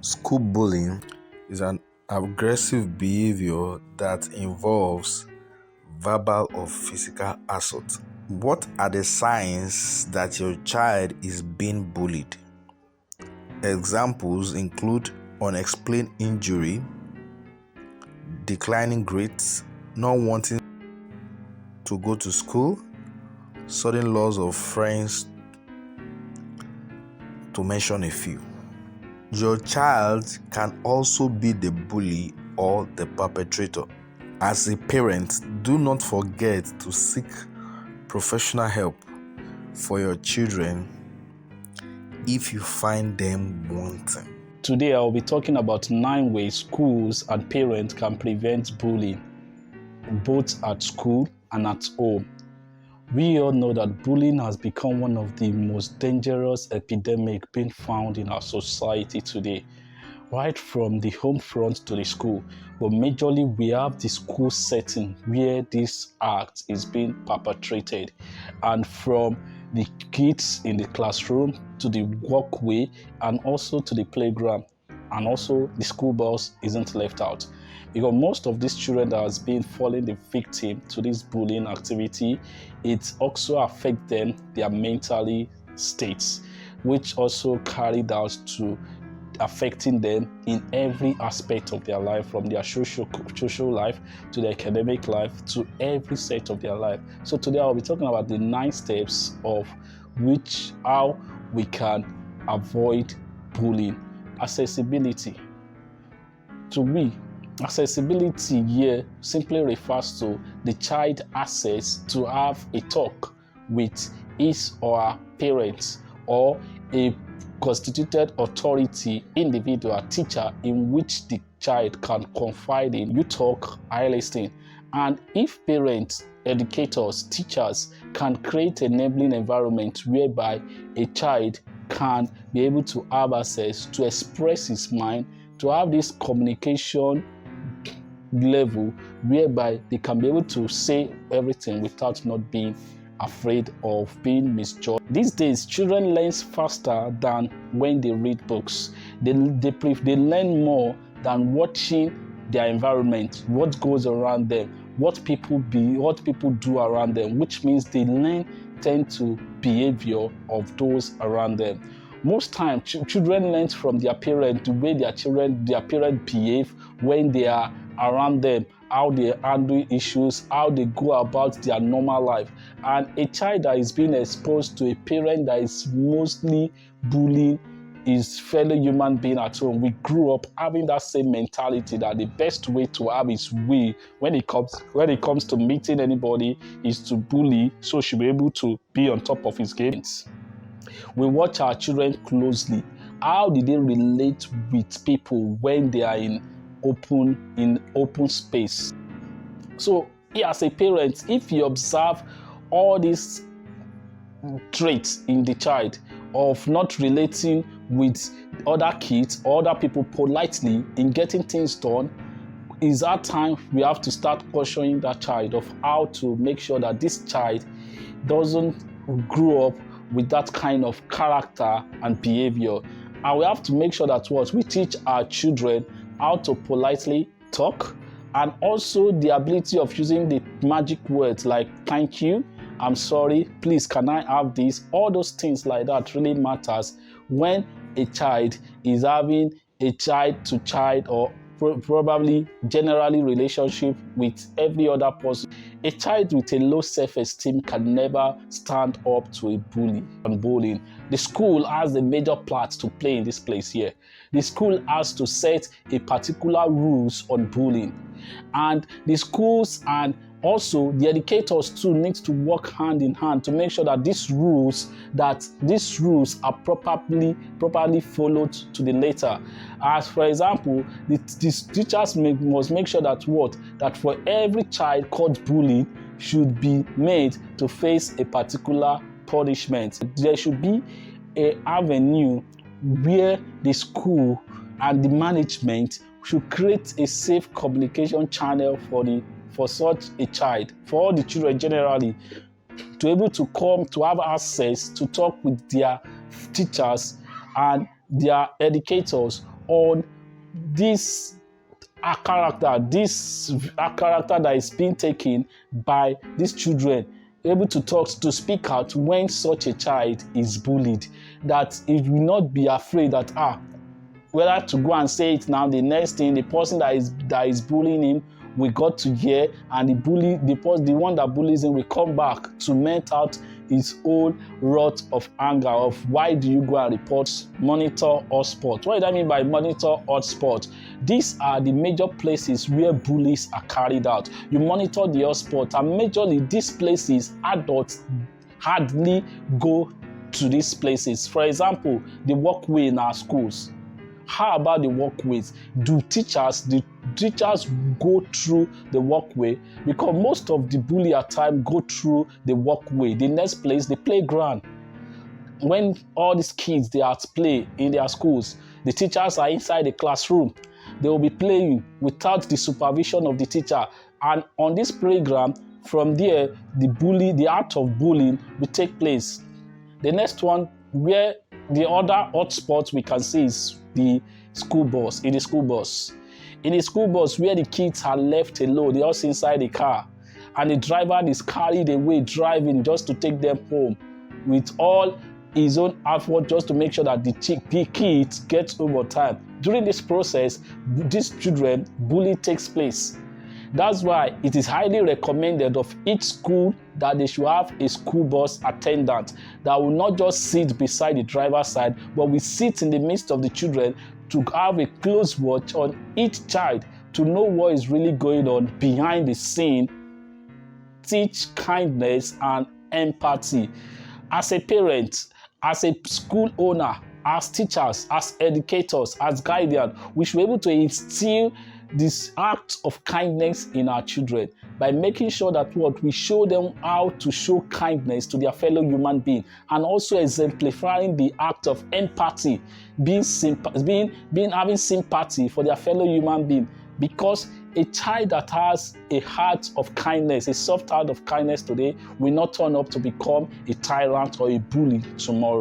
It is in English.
School bullying is an aggressive behavior that involves verbal or physical assault. What are the signs that your child is being bullied? Examples include unexplained injury, declining grades, not wanting to go to school, sudden loss of friends, to mention a few. Your child can also be the bully or the perpetrator. As a parent, do not forget to seek professional help for your children if you find them wanting. Today, I'll be talking about 9 ways schools and parents can prevent bullying, both at school and at home. We all know that bullying has become one of the most dangerous epidemics being found in our society today, right from the home front to the school. But majorly, we have the school setting where this act is being perpetrated, and from the kids in the classroom to the walkway and also to the playground, and also the school bus isn't left out. Because most of these children that has been falling the victim to this bullying activity, it also affects them, their mentally states, which also carried out to affecting them in every aspect of their life, from their social life to their academic life to every set of their life. So today I'll be talking about the 9 steps of how we can avoid bullying. Accessibility. To me, accessibility here simply refers to the child access to have a talk with his or her parents or a constituted authority, individual, teacher in which the child can confide in. You talk, I listen. And if parents, educators, teachers can create an enabling environment whereby a child can be able to have access to express his mind, to have this communication level whereby they can be able to say everything without not being afraid of being misjudged. These days, children learn faster than when they read books. They learn more than watching their environment, what goes around them, what people do around them, which means they tend to behavior of those around them. Most times, children learn from their parents the way their parents behave when they are around them, how they handle issues, how they go about their normal life. And a child that is being exposed to a parent that is mostly bullying his fellow human being at home, we grew up having that same mentality that the best way to have his way when it comes to meeting anybody is to bully, so she'll be able to be on top of his games. We watch our children closely. How do they relate with people when they are in open space? So, as a parent, if you observe all these traits in the child of not relating with other kids or other people politely in getting things done, is that time we have to start cautioning that child of how to make sure that this child doesn't grow up with that kind of character and behavior. And we have to make sure that we teach our children how to politely talk, and also the ability of using the magic words like thank you, I'm sorry, please can I have this? All those things like that really matters when a child is having a child-to-child or probably generally relationship with every other person. A child with a low self-esteem can never stand up to a bully and bullying. The school has a major part to play in this place here. The school has to set a particular rules on bullying, and the schools and also the educators too need to work hand in hand to make sure that these rules are properly followed to the letter. As for example, the teachers must make sure that for every child caught bullying should be made to face a particular punishment. There should be an avenue where the school and the management should create a safe communication channel for such a child, for all the children generally, to be able to come to have access to talk with their teachers and their educators on this character that is being taken by these children, able to talk, to speak out when such a child is bullied, that it will not be afraid that whether to go and say it now, the next thing, the person that is bullying him, we got to hear, and the one that bullies him will come back to vent out his own wrath of anger of why do you go and monitor hotspot. What do I mean by monitor hotspot? These are the major places where bullies are carried out. You monitor the hotspot, and majorly these places, adults hardly go to these places. For example, the walkway in our schools. How about the walkways? Do the teachers go through the walkway? Because most of the bully at times go through the walkway. The next place, the playground. When all these kids, they are at play in their schools, the teachers are inside the classroom. They will be playing without the supervision of the teacher. And on this playground, from there, the act of bullying will take place. The next one, where the other hotspot we can see is the school bus. In the school bus where the kids are left alone, they're also inside the car, and the driver is carried away driving just to take them home with all his own effort just to make sure that the kids get home on time. During this process, these children, bullying takes place. That's why it is highly recommended of each school that they should have a school bus attendant that will not just sit beside the driver's side, but will sit in the midst of the children to have a close watch on each child to know what is really going on behind the scene, teach kindness and empathy. As a parent, as a school owner, as teachers, as educators, as guardians, we should be able to instill this act of kindness in our children by making sure that we show them how to show kindness to their fellow human being, and also exemplifying the act of empathy, having sympathy for their fellow human being. Because a child that has a heart of kindness, a soft heart of kindness today, will not turn up to become a tyrant or a bully tomorrow.